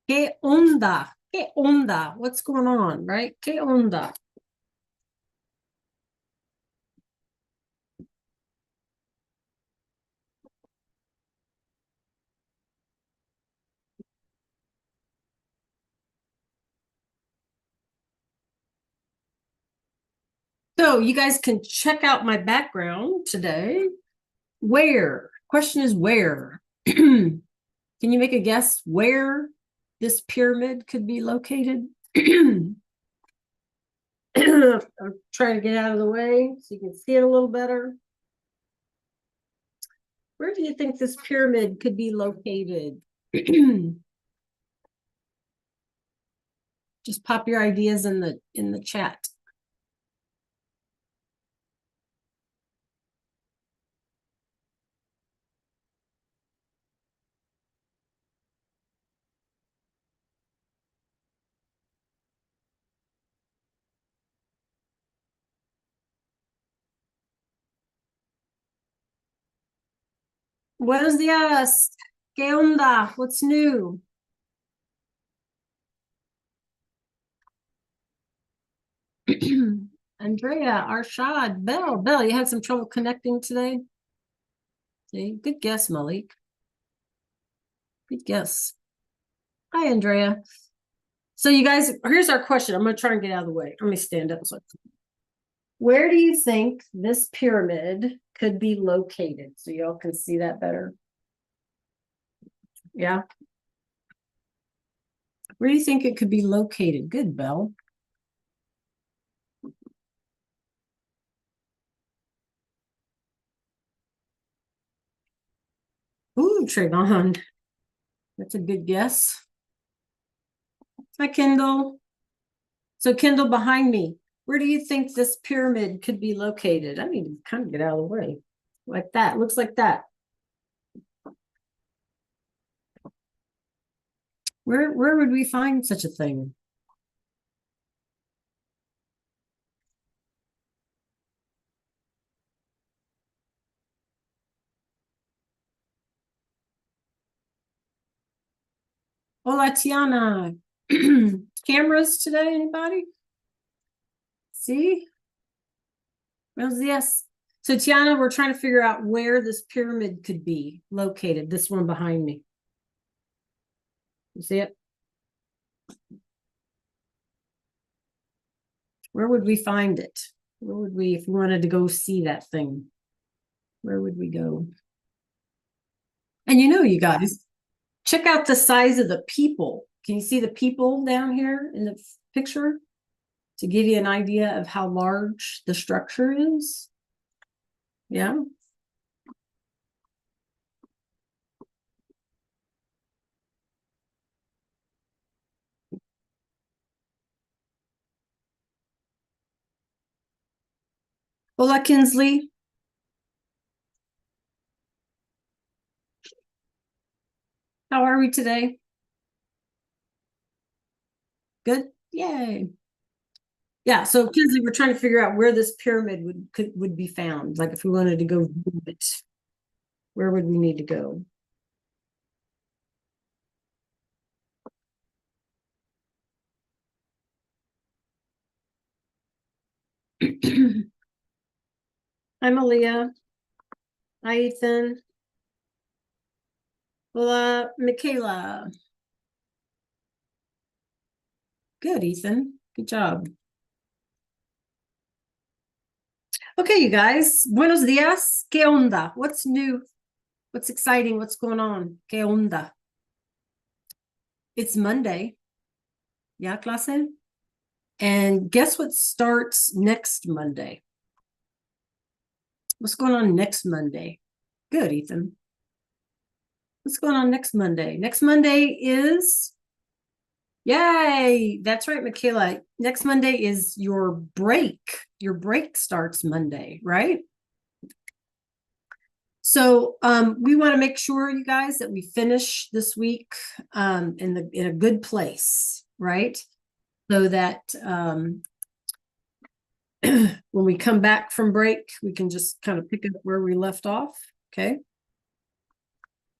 ¿Qué onda? ¿Qué onda? What's going on, right? ¿Qué onda? So you guys can check out my background today. Where? Question is where? Can you make a guess where this pyramid could be located? I'm trying to get out of the way so you can see it a little better. Where do you think this pyramid could be located? Just pop your ideas in the chat. Buenos días. ¿Qué onda? What's new? Andrea, Arshad, Bell, you had some trouble connecting today? See, good guess, Malik. Good guess. Hi, Andrea. So you guys, here's our question. I'm going to try and get out of the way. Let me stand up. Where do you think this pyramid could be located? So y'all can see that better. Yeah. Where do you think it could be located? Good, Bell. Ooh, Trayvon. That's a good guess. Hi, Kendall. So Kendall, behind me, where do you think this pyramid could be located? I need to kind of get out of the way. Like that. Looks like that. Where would we find such a thing? Hola, Tiana. Cameras today, anybody? See? Buenos dias. So Tiana, we're trying to figure out where this pyramid could be located. This one behind me. You see it? Where would we find it? Where would we, if we wanted to go see that thing? Where would we go? And you guys, check out the size of the people. Can you see the people down here in the picture? To give you an idea of how large the structure is. Yeah. Hola, Kinsley. How are we today? Good? Yay. Yeah, so Kinsley, we're trying to figure out where this pyramid would be found. Like if we wanted to go view it, where would we need to go? Hi, Malia. Hi, Ethan. Hola, Michaela. Good, Ethan. Good job. Okay, you guys. Buenos dias. ¿Qué onda? What's new? What's exciting? What's going on? ¿Qué onda? It's Monday. Yeah, clase. And guess what starts next Monday? What's going on next Monday? Good, Ethan. What's going on next Monday? Next Monday is, yay, that's right, Michaela. Next Monday is your break. Your break starts Monday, right? So we want to make sure, you guys, that we finish this week in a good place, right? So that when we come back from break, we can just kind of pick up where we left off. Okay.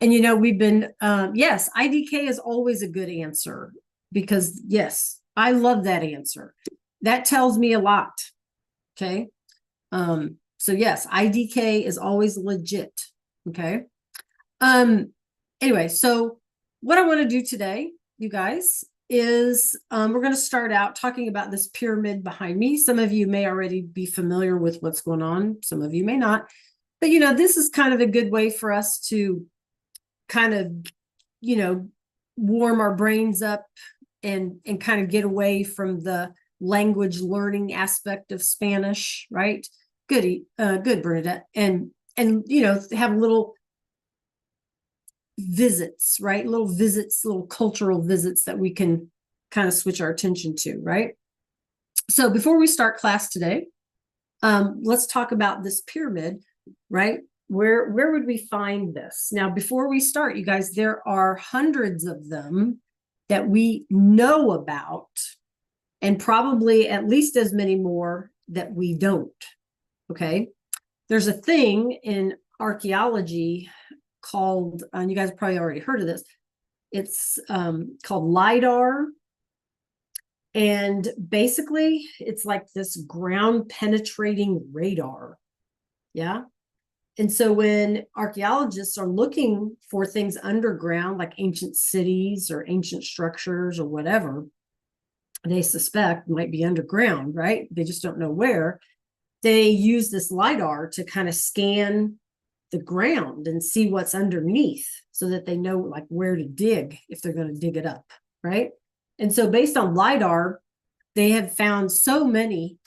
And we've been, yes, IDK is always a good answer because yes, I love that answer. That tells me a lot. Okay. So yes, IDK is always legit. Okay. Anyway, so what I want to do today, you guys, is we're going to start out talking about this pyramid behind me. Some of you may already be familiar with what's going on. Some of you may not. But, this is kind of a good way for us to kind of, warm our brains up and kind of get away from the language learning aspect of Spanish, right? Good, Bernadette. And have little visits, right? Little cultural visits that we can kind of switch our attention to, right? So before we start class today, let's talk about this pyramid, right? Where would we find this? Now, before we start, you guys, there are hundreds of them that we know about, and probably at least as many more that we don't, okay? There's a thing in archaeology called, and you guys have probably already heard of this, it's called LIDAR. And basically, it's like this ground penetrating radar. Yeah. And so when archaeologists are looking for things underground, like ancient cities or ancient structures or whatever, they suspect might be underground, right? They just don't know where. They use this LIDAR to kind of scan the ground and see what's underneath so that they know like where to dig if they're going to dig it up, right? And so based on LIDAR, they have found so many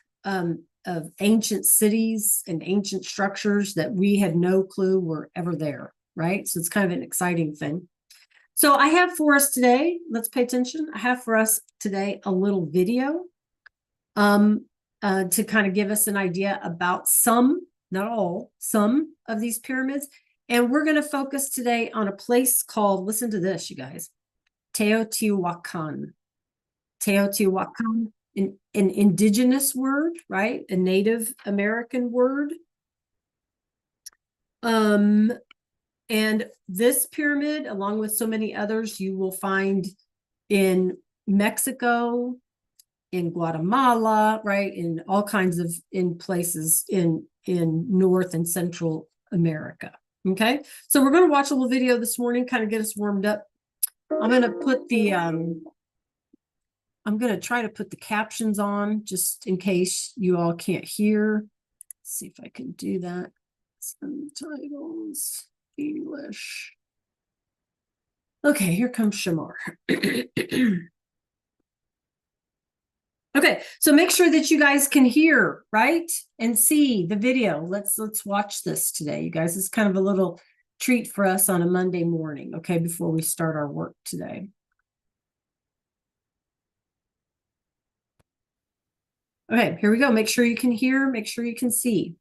of ancient cities and ancient structures that we had no clue were ever there, right? So it's kind of an exciting thing. So I have for us today, let's pay attention. I have for us today a little video to kind of give us an idea about some, not all, some of these pyramids. And we're going to focus today on a place called, listen to this, you guys, Teotihuacan. Teotihuacan, an indigenous word, right? A Native American word. And this pyramid, along with so many others, you will find in Mexico, in Guatemala, right? In all kinds of places in North and Central America. Okay, so we're going to watch a little video this morning, kind of get us warmed up. I'm going to put the I'm going to try to put the captions on just in case you all can't hear. Let's see if I can do that. Subtitles, English. Okay, here comes Shamar. Okay, so make sure that you guys can hear, right? And see the video. Let's watch this today, you guys. It's kind of a little treat for us on a Monday morning, okay, before we start our work today. Okay, here we go. Make sure you can hear, make sure you can see.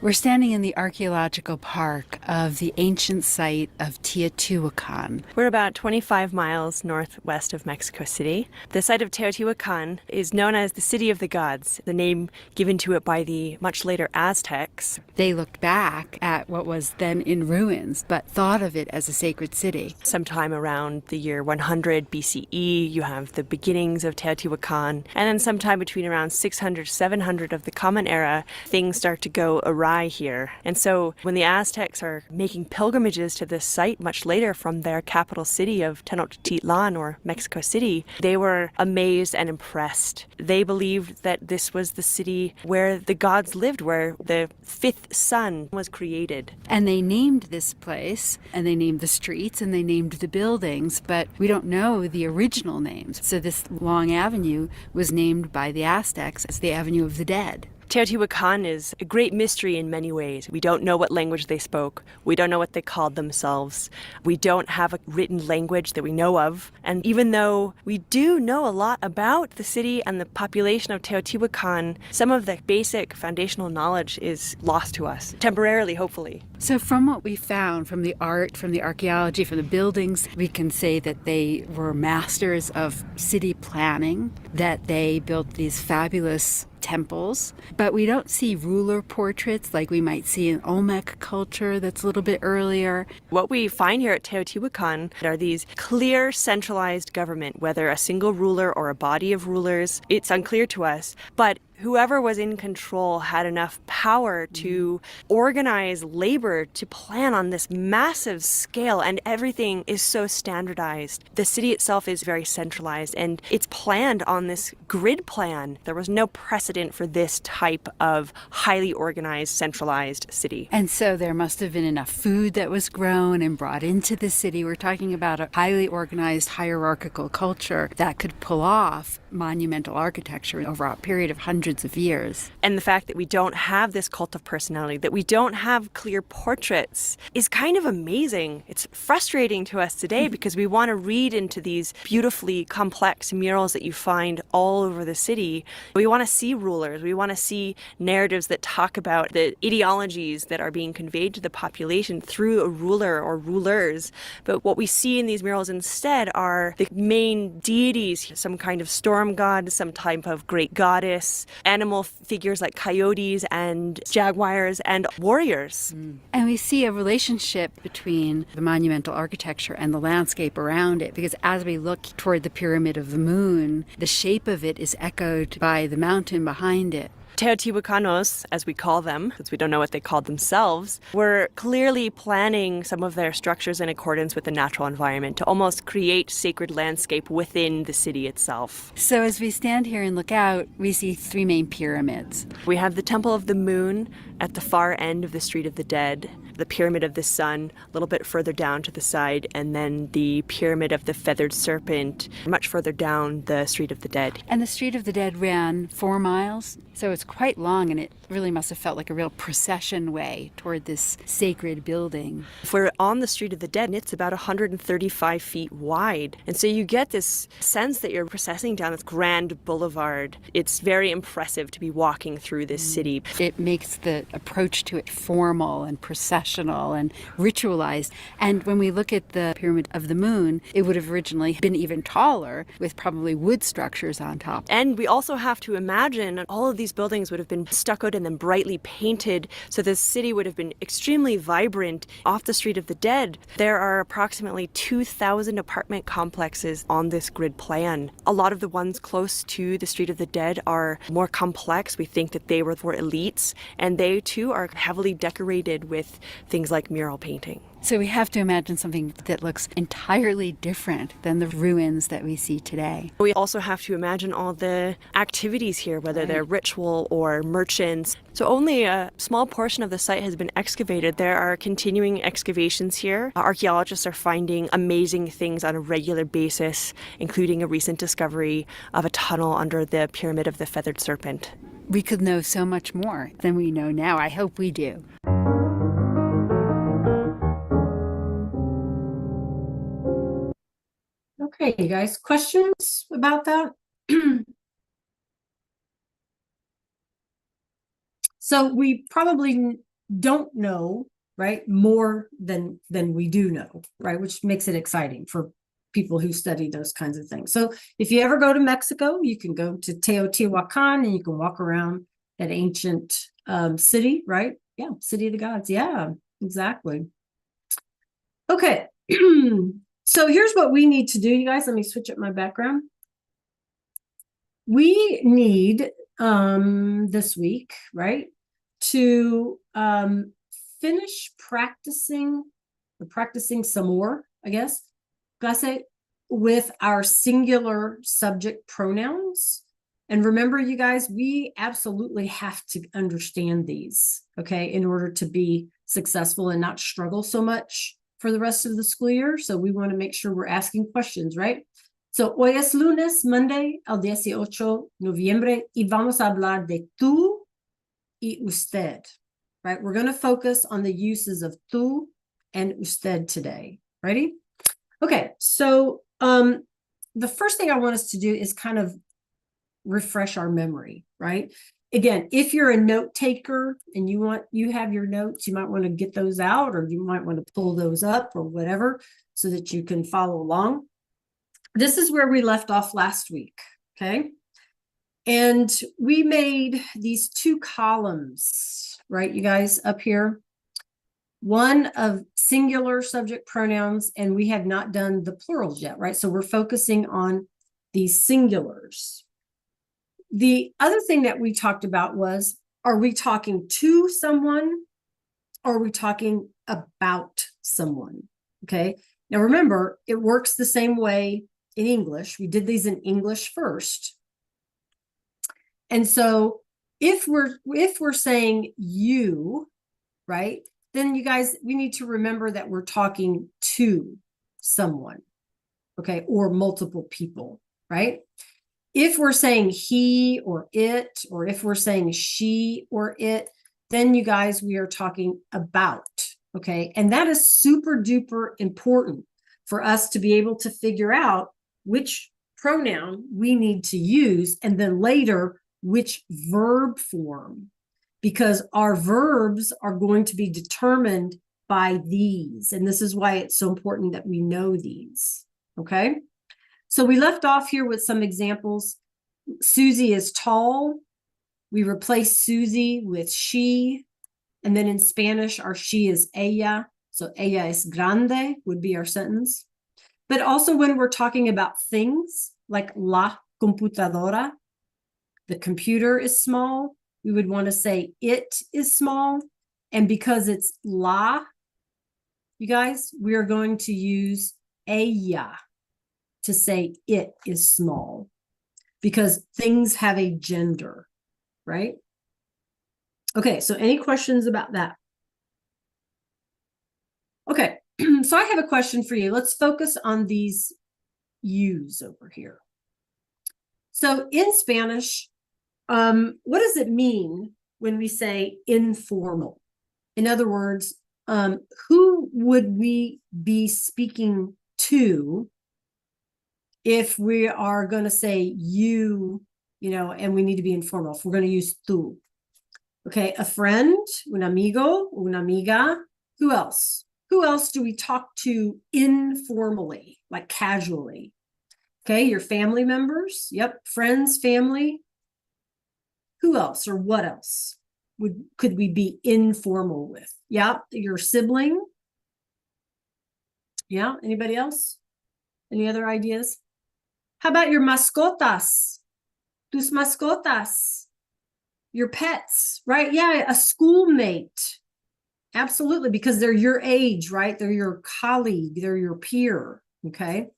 We're standing in the archaeological park of the ancient site of Teotihuacan. We're about 25 miles northwest of Mexico City. The site of Teotihuacan is known as the City of the Gods, the name given to it by the much later Aztecs. They looked back at what was then in ruins, but thought of it as a sacred city. Sometime around the year 100 BCE, you have the beginnings of Teotihuacan, and then sometime between around 600, 700 of the Common Era, things start to go awry here. And so when the Aztecs are making pilgrimages to this site much later from their capital city of Tenochtitlan, or Mexico City, they were amazed and impressed. They believed that this was the city where the gods lived, where the fifth sun was created. And they named this place, and they named the streets, and they named the buildings, but we don't know the original names. So this long avenue was named by the Aztecs as the Avenue of the Dead. Teotihuacan is a great mystery in many ways. We don't know what language they spoke. We don't know what they called themselves. We don't have a written language that we know of. And even though we do know a lot about the city and the population of Teotihuacan, some of the basic foundational knowledge is lost to us, temporarily, hopefully. So from what we found, from the art, from the archaeology, from the buildings, we can say that they were masters of city planning, that they built these fabulous temples, but we don't see ruler portraits like we might see in Olmec culture that's a little bit earlier. What we find here at Teotihuacan are these clear centralized government, whether a single ruler or a body of rulers, it's unclear to us, but whoever was in control had enough power to organize labor to plan on this massive scale, and everything is so standardized. The city itself is very centralized, and it's planned on this grid plan. There was no precedent for this type of highly organized, centralized city. And so there must have been enough food that was grown and brought into the city. We're talking about a highly organized, hierarchical culture that could pull off monumental architecture over a period of hundreds of years. And the fact that we don't have this cult of personality, that we don't have clear portraits, is kind of amazing. It's frustrating to us today because we want to read into these beautifully complex murals that you find all over the city. We want to see rulers. We want to see narratives that talk about the ideologies that are being conveyed to the population through a ruler or rulers. But what we see in these murals instead are the main deities, some kind of storm god, some type of great goddess, animal figures like coyotes and jaguars and warriors. And we see a relationship between the monumental architecture and the landscape around it, because as we look toward the Pyramid of the Moon, the shape of it is echoed by the mountain behind it. Teotihuacanos, as we call them, since we don't know what they called themselves, were clearly planning some of their structures in accordance with the natural environment to almost create sacred landscape within the city itself. So as we stand here and look out, we see three main pyramids. We have the Temple of the Moon at the far end of the Street of the Dead, the Pyramid of the Sun a little bit further down to the side, and then the Pyramid of the Feathered Serpent much further down the Street of the Dead. And the Street of the Dead ran 4 miles, so it's quite long, and it really must have felt like a real procession way toward this sacred building. If we're on the Street of the Dead, it's about 135 feet wide. And so you get this sense that you're processing down this grand boulevard. It's very impressive to be walking through this city. It makes the approach to it formal and processional and ritualized. And when we look at the Pyramid of the Moon, it would have originally been even taller with probably wood structures on top. And we also have to imagine all of these buildings would have been stuccoed and then brightly painted, so the city would have been extremely vibrant. Off the Street of the Dead, there are approximately 2,000 apartment complexes on this grid plan. A lot of the ones close to the Street of the Dead are more complex. We think that they were for elites, and they too are heavily decorated with things like mural painting. So we have to imagine something that looks entirely different than the ruins that we see today. We also have to imagine all the activities here, whether they're ritual or merchants. So only a small portion of the site has been excavated. There are continuing excavations here. Archaeologists are finding amazing things on a regular basis, including a recent discovery of a tunnel under the Pyramid of the Feathered Serpent. We could know so much more than we know now. I hope we do. Okay, you guys, questions about that? So we probably don't know, right, more than we do know, right, which makes it exciting for people who study those kinds of things. So if you ever go to Mexico, you can go to Teotihuacan and you can walk around that ancient city, right? Yeah, City of the Gods. Yeah, exactly. Okay. So here's what we need to do, you guys. Let me switch up my background. We need this week, right, to finish practicing some more, I guess, clase, with our singular subject pronouns. And remember, you guys, we absolutely have to understand these, okay, in order to be successful and not struggle so much for the rest of the school year. So we want to make sure we're asking questions, right? So hoy es lunes, Monday, el 18 noviembre, y vamos a hablar de tú y usted, right? We're going to focus on the uses of tú and usted today. Ready? Okay, so the first thing I want us to do is kind of refresh our memory, right? Again, if you're a note taker and you have your notes, you might want to get those out, or you might want to pull those up or whatever so that you can follow along. This is where we left off last week, okay? And we made these two columns, right, you guys, up here. One of singular subject pronouns, and we have not done the plurals yet, right? So we're focusing on these singulars. The other thing that we talked about was, are we talking to someone? Or are we talking about someone? Okay. Now remember, it works the same way in English. We did these in English first. And so if we're saying you, right, then you guys, we need to remember that we're talking to someone, okay, or multiple people, right? If we're saying he or it, or if we're saying she or it, then you guys, we are talking about, okay? And that is super duper important for us to be able to figure out which pronoun we need to use, and then later, which verb form, because our verbs are going to be determined by these. And this is why it's so important that we know these, okay? So we left off here with some examples. Susie is tall. We replace Susie with she. And then in Spanish, our she is ella. So ella es grande would be our sentence. But also when we're talking about things like la computadora, the computer is small, we would want to say it is small. And because it's la, you guys, we are going to use ella to say it is small, because things have a gender, right? Okay, so any questions about that? Okay, so I have a question for you. Let's focus on these yous over here. So in Spanish, what does it mean when we say informal? In other words, who would we be speaking to if we are going to say you, and we need to be informal? If we're going to use tú. Okay, a friend, un amigo, una amiga. Who else? Who else do we talk to informally, like casually? Okay, your family members. Yep, friends, family. Who else or what else could we be informal with? Yeah, your sibling. Yeah, anybody else? Any other ideas? How about your mascotas? Tus mascotas. Your pets, right? Yeah, a schoolmate. Absolutely, because they're your age, right? They're your colleague, they're your peer, okay?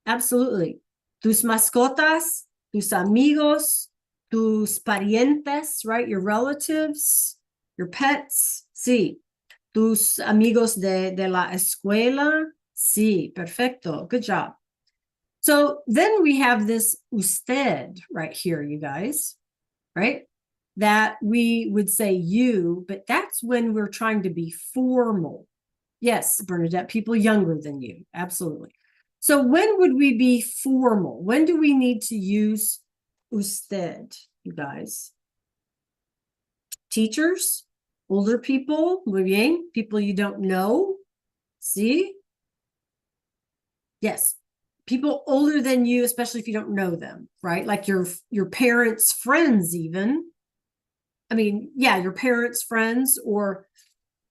Absolutely. Tus mascotas, tus amigos, tus parientes, right? Your relatives, your pets. Sí. Tus amigos de la escuela. Sí, perfecto. Good job. So then we have this usted right here, you guys, right? That we would say you, but that's when we're trying to be formal. Yes, Bernadette, people younger than you. Absolutely. So when would we be formal? When do we need to use usted, you guys? Teachers, older people, muy bien, people you don't know. See? Yes. People older than you, especially if you don't know them, right? Like your parents' friends even. I mean, yeah, your parents' friends or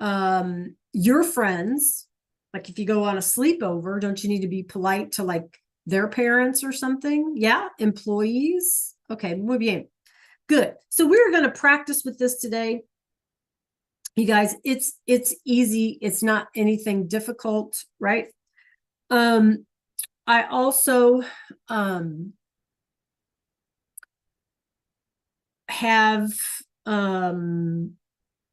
your friends. Like if you go on a sleepover, don't you need to be polite to like their parents or something? Yeah, employees. Okay, muy bien. Good. So we're going to practice with this today. You guys, it's easy. It's not anything difficult, right? I also have a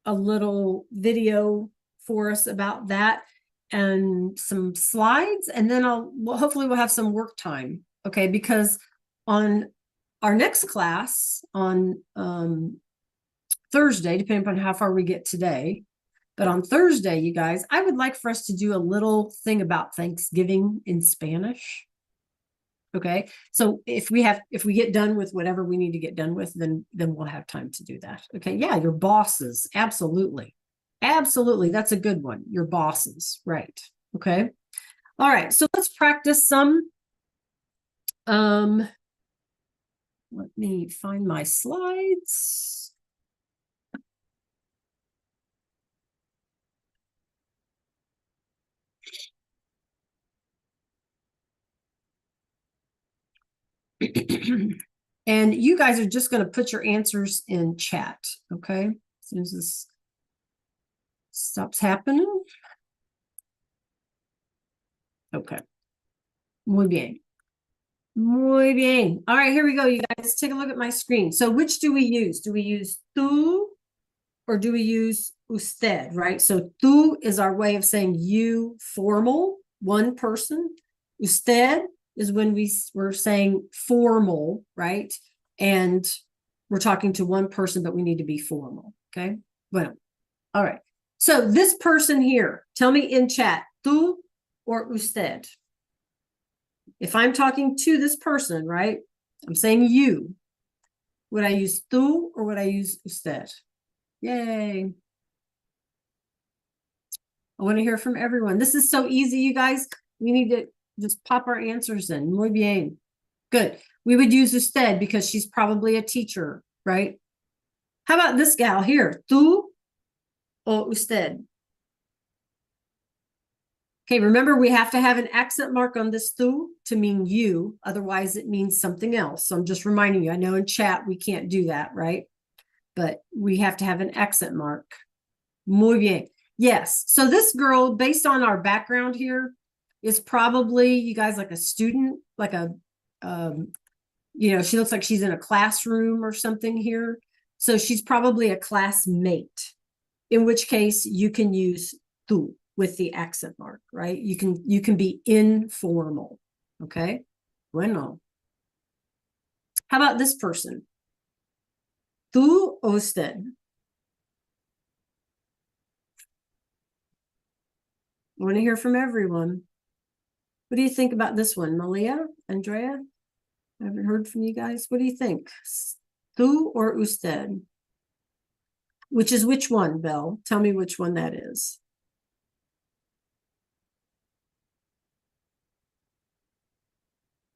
little video for us about that and some slides, and then hopefully we'll have some work time. Okay, because on our next class on Thursday, depending upon how far we get today, but on Thursday, you guys, I would like for us to do a little thing about Thanksgiving in Spanish. Okay, so if we get done with whatever we need to get done with, then we'll have time to do that. Okay, yeah, your bosses, absolutely. Absolutely, that's a good one. Your bosses, right. Okay. All right, so let's practice some Let me find my slides. And you guys are just going to put your answers in chat, okay? As soon as this stops happening. Okay. Muy bien. Muy bien. All right, here we go, you guys. Take a look at my screen. So which do we use? Do we use tú or do we use usted, right? So tú is our way of saying you, formal, one person. Usted is when we're saying formal, right? And we're talking to one person, but we need to be formal, okay? Well, all right. So this person here, tell me in chat, tú or usted? If I'm talking to this person, right? I'm saying you. Would I use tú or would I use usted? Yay. I want to hear from everyone. This is so easy, you guys. We need to just pop our answers in. Muy bien. Good. We would use usted because she's probably a teacher, right? How about this gal here? Tú o usted? Okay, remember we have to have an accent mark on this tú to mean you. Otherwise, it means something else. So I'm just reminding you. I know in chat we can't do that, right? But we have to have an accent mark. Muy bien. Yes. So this girl, based on our background here, is probably, you guys, like a student, like a, she looks like she's in a classroom or something here. So she's probably a classmate, in which case you can use tú with the accent mark, right? You can be informal. Okay. Bueno. How about this person? Tú o usted? I want to hear from everyone. What do you think about this one? Malia, Andrea? I haven't heard from you guys. What do you think? Tú or usted? Which is which one, Belle? Tell me which one that is.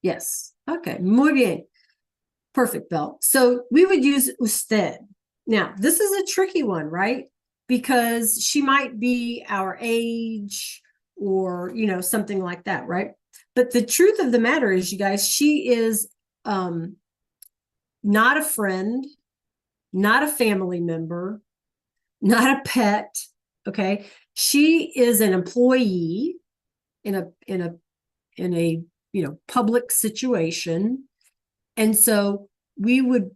Yes. Okay. Muy bien. Perfect, Belle. So we would use usted. Now, this is a tricky one, right? Because she might be our age or, something like that, right? But the truth of the matter is, you guys, she is not a friend, not a family member, not a pet. Okay. She is an employee in a public situation. And so we would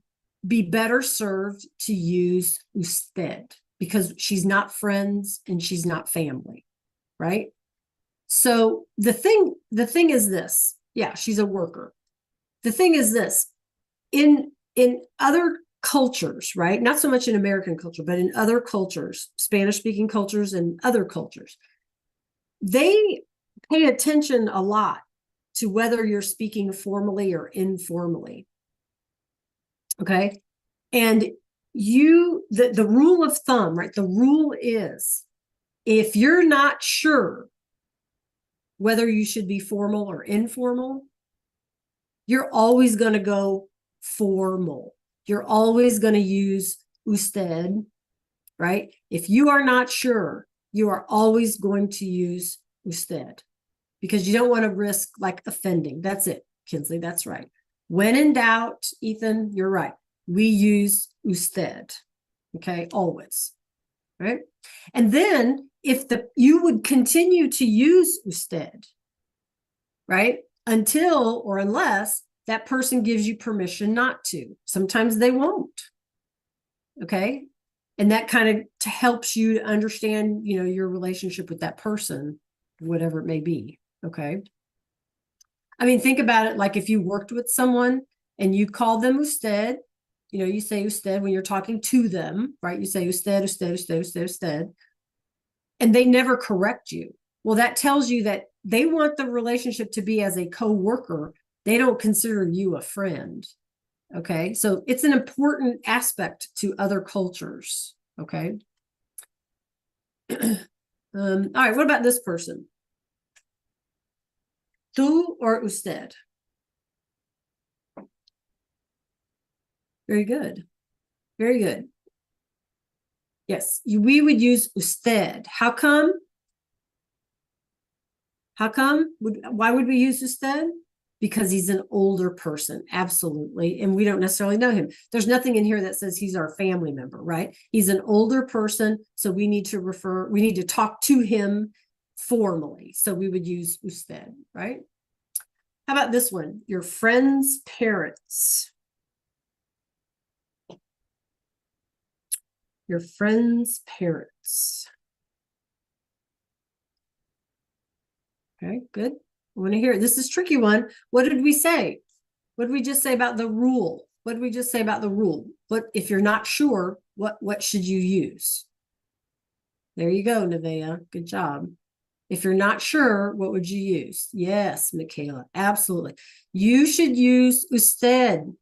be better served to use usted because she's not friends and she's not family, right? So the thing is this. Yeah, she's a worker. The thing is this. In other cultures, right? Not so much in American culture, but in other cultures, Spanish-speaking cultures and other cultures, they pay attention a lot to whether you're speaking formally or informally. Okay. And the rule of thumb, right? The rule is if you're not sure whether you should be formal or informal, you're always going to go formal. You're always going to use usted, right? If you are not sure, you are always going to use usted because you don't want to risk like offending. That's it, Kinsley. That's right. When in doubt, Ethan, you're right. We use usted. Okay, always. Right? And then if you would continue to use usted, right? Until or unless that person gives you permission not to. Sometimes they won't. Okay? And that kind of helps you to understand, your relationship with that person, whatever it may be. Okay? I mean, think about it like if you worked with someone and you call them usted, you say usted when you're talking to them, right? You say usted, usted, usted, usted, usted, and they never correct you. Well, that tells you that they want the relationship to be as a co-worker. They don't consider you a friend. Okay. So it's an important aspect to other cultures. Okay. All right. What about this person? Tú or usted? Very good. Very good. Yes, we would use usted. How come? How come? Why would we use usted? Because he's an older person, absolutely. And we don't necessarily know him. There's nothing in here that says he's our family member, right? He's an older person, so we need to talk to him formally. So we would use usted, right? How about this one? Your friend's parents. Your friend's parents. Okay, good. I want to hear it. This is a tricky one. What did we say? What did we just say about the rule? What did we just say about the rule? What if you're not sure, what should you use? There you go, Nevaeh. Good job. If you're not sure, what would you use? Yes, Michaela, absolutely. You should use usted.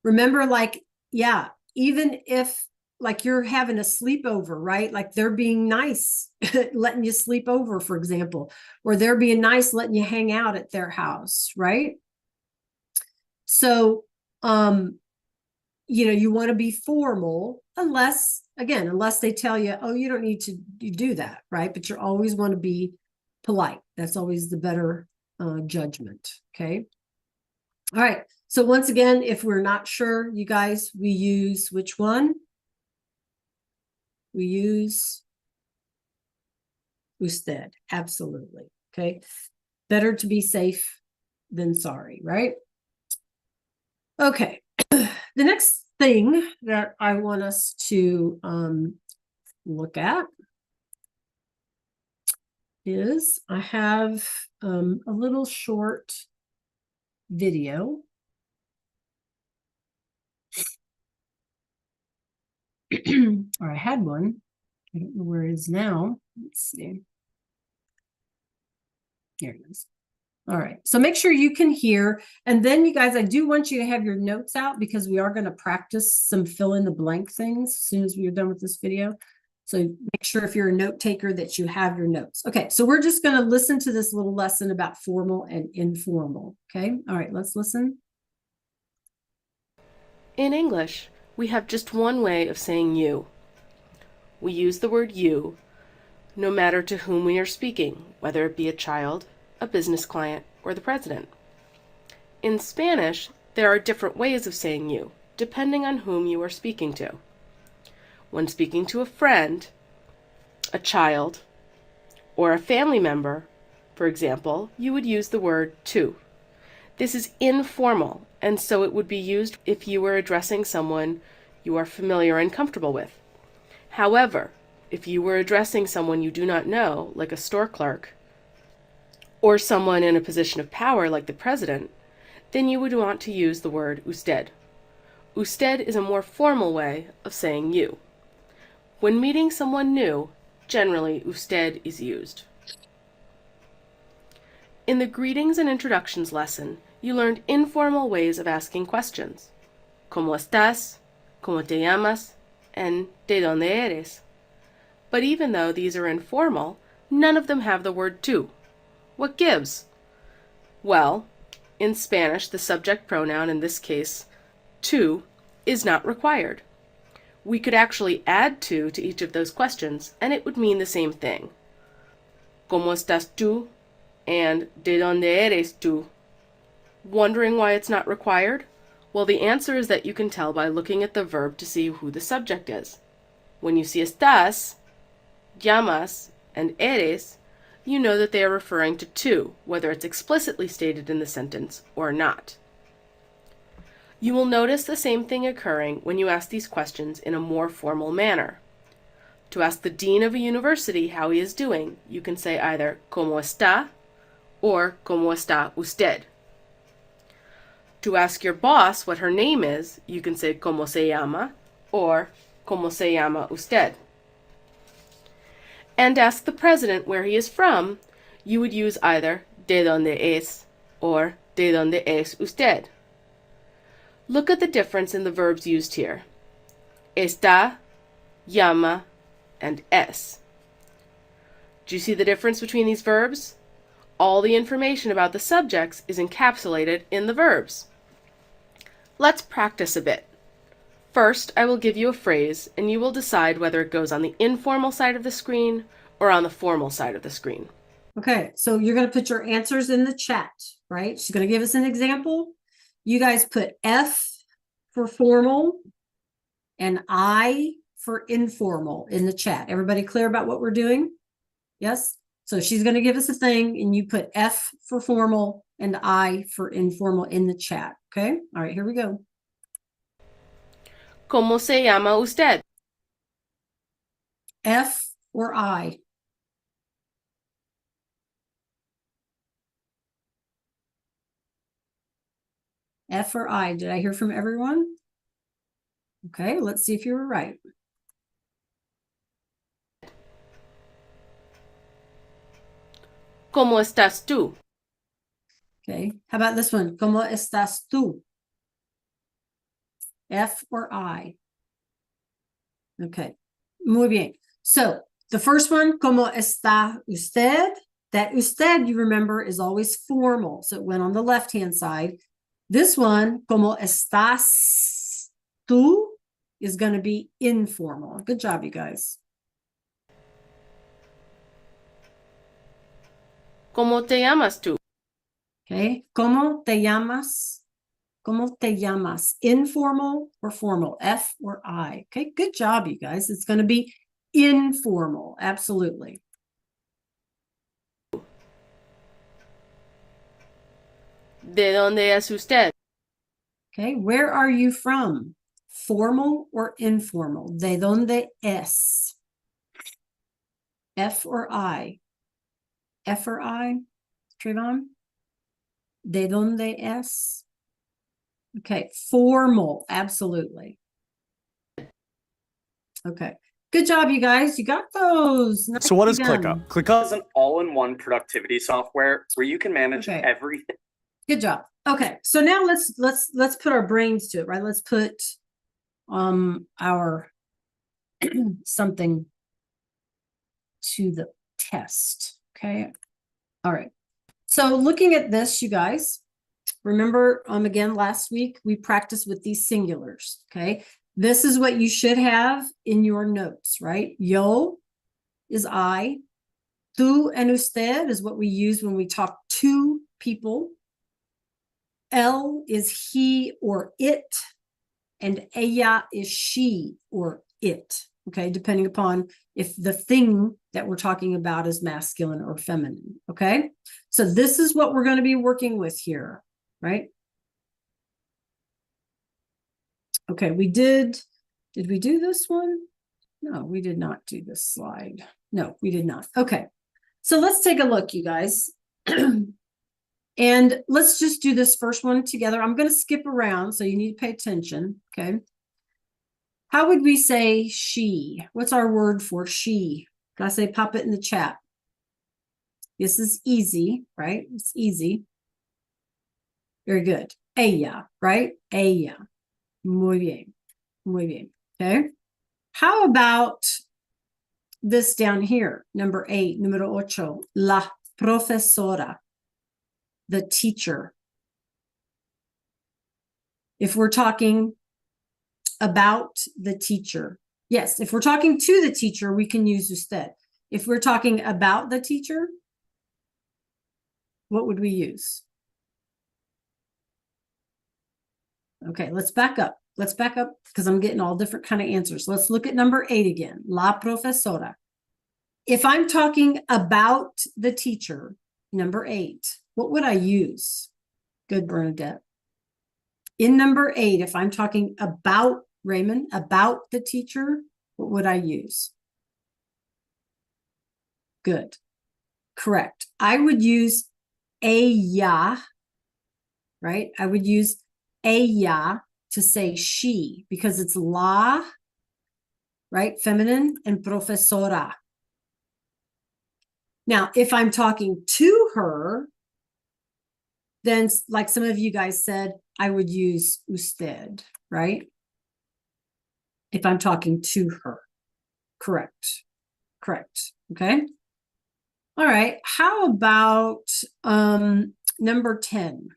Remember, like, yeah, even if like you're having a sleepover, right? Like they're being nice, letting you sleep over, for example, or they're being nice, letting you hang out at their house, right? So, you want to be formal unless they tell you, oh, you don't need to do that, right? But you always want to be polite. That's always the better judgment, okay? All right. So once again, if we're not sure, you guys, we use which one? We use usted, absolutely, okay? Better to be safe than sorry, right? Okay, the next thing that I want us to look at is I have a little short video. Or I had one. I don't know where it is now. Let's see. Here it is. All right. So make sure you can hear. And then you guys, I do want you to have your notes out because we are going to practice some fill in the blank things as soon as we're done with this video. So make sure if you're a note taker that you have your notes. Okay. So we're just going to listen to this little lesson about formal and informal. Okay. All right. Let's listen. In English, we have just one way of saying you. We use the word you no matter to whom we are speaking, whether it be a child, a business client, or the president. In Spanish, there are different ways of saying you, depending on whom you are speaking to. When speaking to a friend, a child, or a family member, for example, you would use the word tú. This is informal, and so it would be used if you were addressing someone you are familiar and comfortable with. However, if you were addressing someone you do not know, like a store clerk, or someone in a position of power like the president, then you would want to use the word usted. Usted is a more formal way of saying you. When meeting someone new, generally usted is used. In the greetings and introductions lesson, you learned informal ways of asking questions. ¿Cómo estás? ¿Cómo te llamas? And ¿de dónde eres? But even though these are informal, none of them have the word tú. What gives? Well, in Spanish, the subject pronoun, in this case, tú, is not required. We could actually add tú to each of those questions, and it would mean the same thing. ¿Cómo estás tú? And ¿de dónde eres tú? Wondering why it's not required? Well, the answer is that you can tell by looking at the verb to see who the subject is. When you see estás, llamas, and eres, you know that they are referring to tú, whether it's explicitly stated in the sentence or not. You will notice the same thing occurring when you ask these questions in a more formal manner. To ask the dean of a university how he is doing, you can say either ¿Cómo está? Or ¿Cómo está usted? To ask your boss what her name is, you can say ¿Cómo se llama? Or ¿Cómo se llama usted? And ask the president where he is from, you would use either ¿De dónde es? Or ¿De dónde es usted? Look at the difference in the verbs used here. Está, llama, and es. Do you see the difference between these verbs? All the information about the subjects is encapsulated in the verbs. Let's practice a bit. First, I will give you a phrase, and you will decide whether it goes on the informal side of the screen or on the formal side of the screen. Okay, so you're going to put your answers in the chat, right? She's going to give us an example. You guys put F for formal and I for informal in the chat. Everybody clear about what we're doing? Yes? So she's going to give us a thing, and you put F for formal and I for informal in the chat. Okay? All right, here we go. ¿Cómo se llama usted? F or I? F or I? Did I hear from everyone? Okay, let's see if you were right. ¿Cómo estás tú? Okay, how about this one? ¿Cómo estás tú? F or I? Okay, muy bien. So the first one, ¿cómo está usted? That usted, you remember, is always formal. So it went on the left-hand side. This one, ¿cómo estás tú? Is going to be informal. Good job, you guys. ¿Cómo te llamas tú? Okay, ¿cómo te llamas? ¿Cómo te llamas? Informal or formal? F or I? Okay, good job, you guys. It's going to be informal. Absolutely. ¿De dónde es usted? Okay, where are you from? Formal or informal? ¿De dónde es? F or I? F or I? Trayvon? ¿De dónde es? Okay, formal. Absolutely. Okay. Good job, you guys. You got those. So what is Nicely ClickUp? done. ClickUp is an all-in-one productivity software where you can manage Okay. everything. Good job. Okay, so now let's put our brains to it, right? Let's put our something to the test. Okay. All right. So looking at this, you guys, remember again last week we practiced with these singulars. Okay. This is what you should have in your notes, right? Yo is I. Tú and usted is what we use when we talk to people. Él is he or it, and ella is she or it, okay, depending upon if the thing that we're talking about is masculine or feminine, okay? So this is what we're going to be working with here, right? Okay, did we do this one? No, we did not do this slide. No, we did not. Okay, so let's take a look, you guys. And let's just do this first one together. I'm going to skip around, so you need to pay attention, okay? How would we say she? What's our word for she? Can I say pop it in the chat? This is easy, right? It's easy. Very good. Ella, right? Ella. Muy bien. Muy bien. Okay. How about this down here? Number 8, número 8. La profesora. The teacher. If we're talking about the teacher, yes, if we're talking to the teacher, we can use usted. If we're talking about the teacher, what would we use? Okay, let's back up. Let's back up because I'm getting all different kind of answers. Let's look at number 8 again. La profesora. If I'm talking about the teacher, number 8, what would I use? Good, Bernadette. In number 8, if I'm talking about Raymond, about the teacher, what would I use? Good. Correct. I would use ella, right? I would use ella to say she because it's la, right? Feminine, and profesora. Now, if I'm talking to her, then like some of you guys said, I would use usted, right? If I'm talking to her. Correct. Correct. Okay. All right. How about number 10?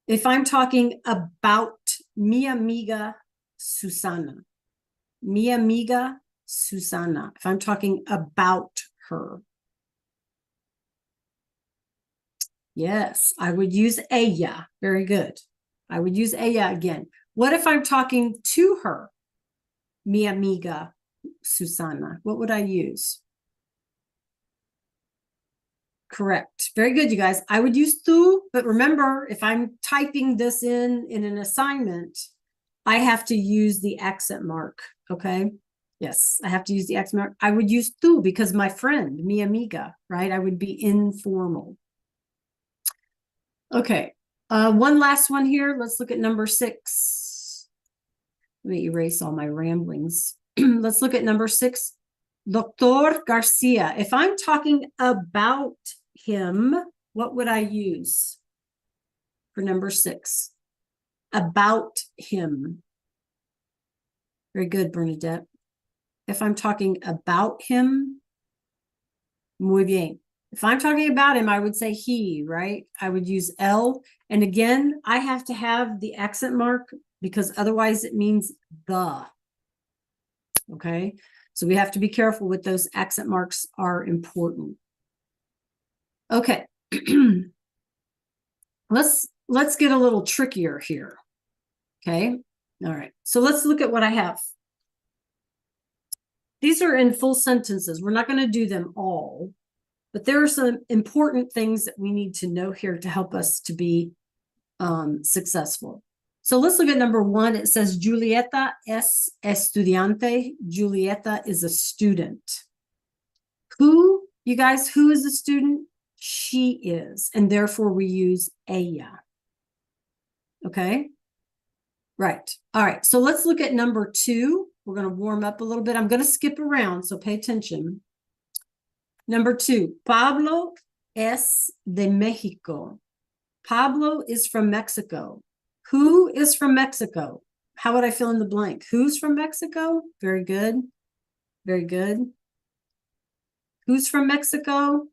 if I'm talking about mi amiga Susana, mi amiga Susana, if I'm talking about her. Yes, I would use ella. Very good. I would use ella again. What if I'm talking to her? Mi amiga Susana. What would I use? Correct. Very good, you guys. I would use tú, but remember, if I'm typing this in an assignment, I have to use the accent mark, okay? Yes, I have to use the accent mark. I would use tú because my friend, mi amiga, right? I would be informal. Okay, one last one here. Let's look at number 6. Let me erase all my ramblings. Let's look at number 6. Dr. Garcia. If I'm talking about him, what would I use for number 6? About him. Very good, Bernadette. If I'm talking about him, muy bien. If I'm talking about him, I would say he, right? I would use el. And again, I have to have the accent mark because otherwise it means the. Okay, so we have to be careful with those accent marks are important. Okay, let's get a little trickier here. Okay, all right, so let's look at what I have. These are in full sentences. We're not going to do them all, but there are some important things that we need to know here to help us to be successful. So let's look at number 1. It says Julieta es estudiante. Julieta is a student. Who, you guys, who is a student? She is, and therefore we use ella. Okay? Right. All right. So let's look at number 2. We're going to warm up a little bit. I'm going to skip around, so pay attention. Number 2, Pablo es de México. Pablo is from Mexico. Who is from Mexico? How would I fill in the blank? Who's from Mexico? Very good. Very good. Who's from Mexico?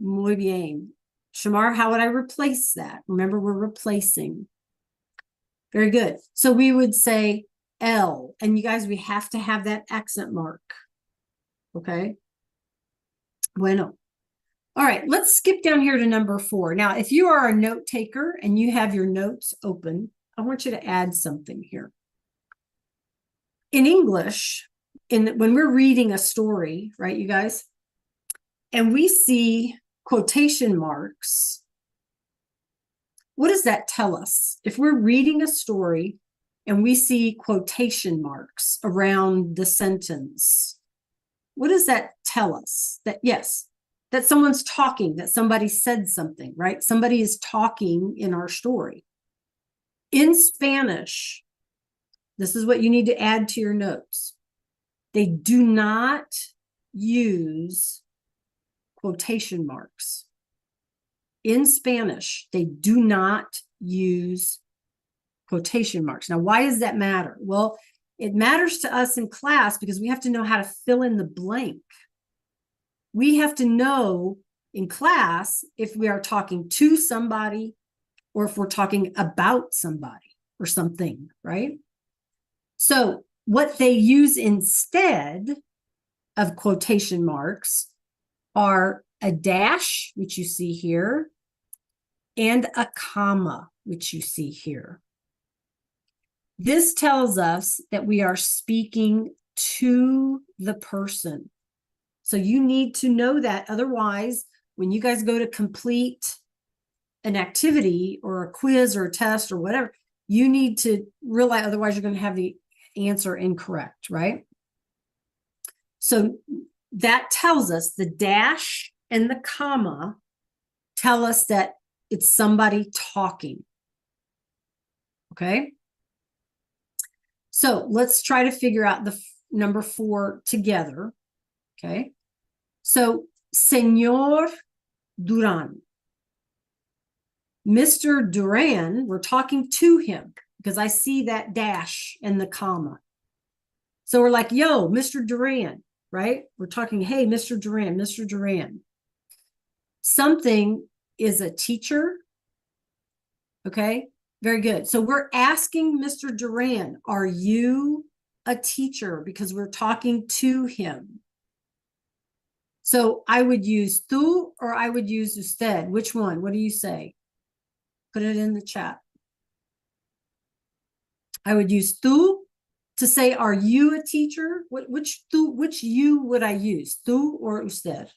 Muy bien. Shamar, how would I replace that? Remember, we're replacing. Very good. So we would say el. And you guys, we have to have that accent mark. Okay. Bueno. All right, let's skip down here to number 4. Now, if you are a note taker and you have your notes open, I want you to add something here. In English, when we're reading a story, right, you guys, and we see quotation marks, what does that tell us? If we're reading a story and we see quotation marks around the sentence, what does that tell us? That, yes, that someone's talking, that somebody said something, right? Somebody is talking in our story. In Spanish, this is what you need to add to your notes. They do not use quotation marks. In Spanish, they do not use quotation marks. Now, why does that matter? Well, it matters to us in class because we have to know how to fill in the blank. We have to know in class if we are talking to somebody or if we're talking about somebody or something, right? So what they use instead of quotation marks are a dash, which you see here, and a comma, which you see here. This tells us that we are speaking to the person. So you need to know that. Otherwise, when you guys go to complete an activity or a quiz or a test or whatever, you need to realize, otherwise you're going to have the answer incorrect, right? So that tells us the dash and the comma tell us that it's somebody talking. Okay? So let's try to figure out the number 4 together. Okay? So, Señor Duran. Mr. Duran, we're talking to him because I see that dash and the comma. So we're like, yo, Mr. Duran, right? We're talking, hey, Mr. Duran, Mr. Duran. Something is a teacher, Okay, very good. So we're asking Mr. Duran, are you a teacher? Because we're talking to him. So I would use tú or I would use usted. Which one? What do you say? Put it in the chat. I would use tú to say, are you a teacher? Which you would I use? Tú or usted?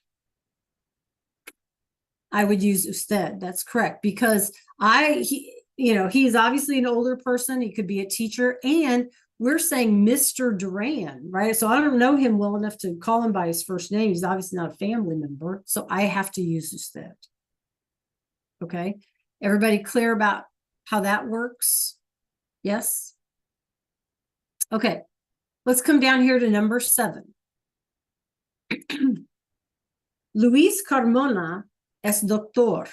I would use usted. That's correct. Because he's obviously an older person. He could be a teacher. And we're saying Mr. Duran, right? So I don't know him well enough to call him by his first name. He's obviously not a family member. So I have to use usted. Okay. Everybody clear about how that works? Yes. Okay. Let's come down here to number 7. Luis Carmona es doctor.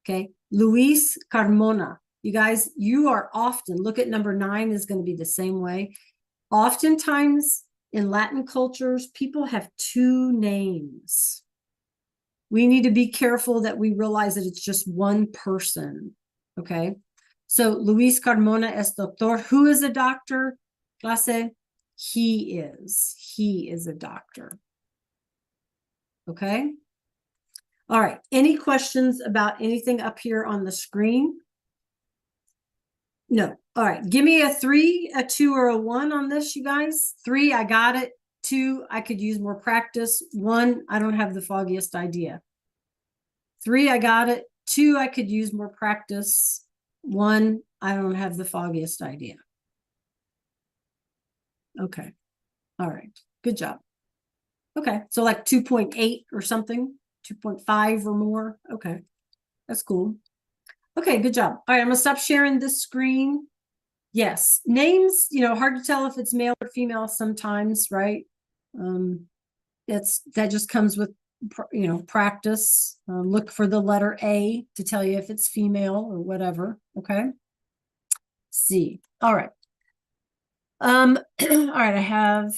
Okay. Luis Carmona. You guys, you are often, look at number 9 is going to be the same way. Oftentimes in Latin cultures, people have 2 names. We need to be careful that we realize that it's just one person. Okay. So Luis Carmona es doctor. Who is a doctor? Clase. He is a doctor. Okay. All right. Any questions about anything up here on the screen? No. All right. Give me a 3, a 2, or a 1 on this, you guys. 3, I got it. 2, I could use more practice. 1, I don't have the foggiest idea. 3, I got it. 2, I could use more practice. 1, I don't have the foggiest idea. Okay. All right. Good job. Okay. So like 2.8 or something, 2.5 or more. Okay. That's cool. Okay. Good job. All right. I'm going to stop sharing this screen. Yes. Names, hard to tell if it's male or female sometimes, right? That just comes with, practice. Look for the letter A to tell you if it's female or whatever. Okay. C. All right. All right, I have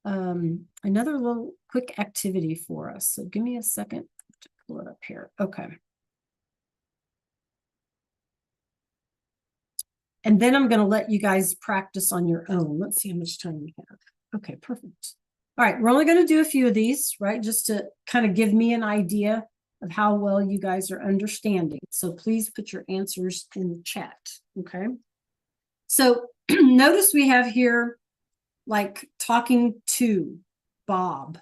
another little quick activity for us. So give me a second to pull it up here. Okay. And then I'm going to let you guys practice on your own. Let's see how much time we have. Okay, perfect. All right, we're only going to do a few of these, right? Just to kind of give me an idea of how well you guys are understanding. So please put your answers in the chat, okay? So notice we have here like talking to Bob,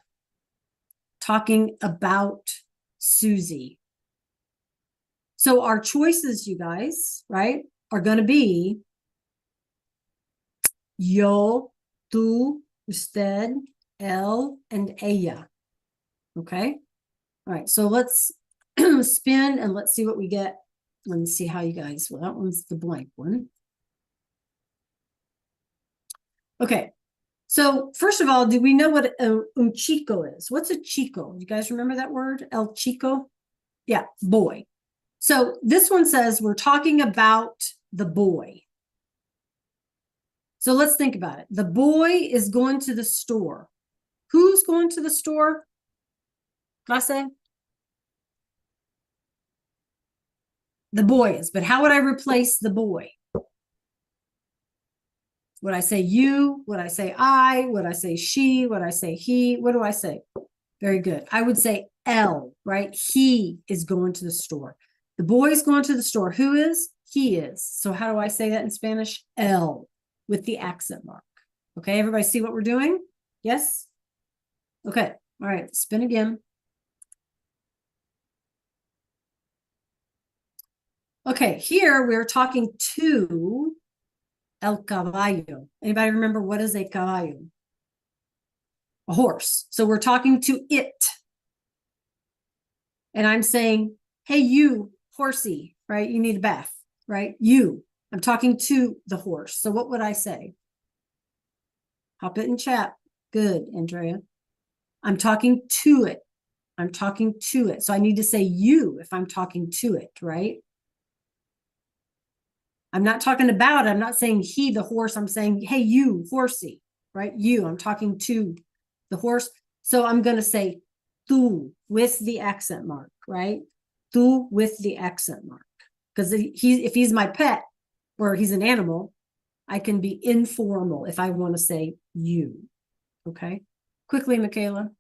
talking about Susie. So our choices, you guys, right, are going to be yo, tú, usted, él, and ella. Okay. All right. So let's spin and let's see what we get. Let's see how you guys, well, that one's the blank one. Okay. So first of all, do we know what un chico is? What's a chico? You guys remember that word? El chico? Yeah, boy. So this one says we're talking about the boy. So let's think about it. The boy is going to the store. Who's going to the store? Clase? The boy is, but how would I replace the boy? Would I say you? Would I say I? Would I say she? Would I say he? What do I say? Very good. I would say L, right? He is going to the store. The boy is going to the store. Who is? He is. So how do I say that in Spanish? L with the accent mark. Okay, everybody see what we're doing? Yes? Okay. All right, spin again. Okay, here we're talking to el caballo. Anybody remember what is a caballo? A horse. So we're talking to it. And I'm saying, hey, you, horsey, right? You need a bath, right? You. I'm talking to the horse. So what would I say? Hop it in chat. Good, Andrea. I'm talking to it. I'm talking to it. So I need to say you if I'm talking to it, right? I'm not talking about it. I'm not saying he, the horse. I'm saying, hey, you, horsey, right? You, I'm talking to the horse. So I'm going to say tú with the accent mark, right? Tú with the accent mark. because if he's my pet or he's an animal, I can be informal if I want to say you. Okay. Quickly, Michaela.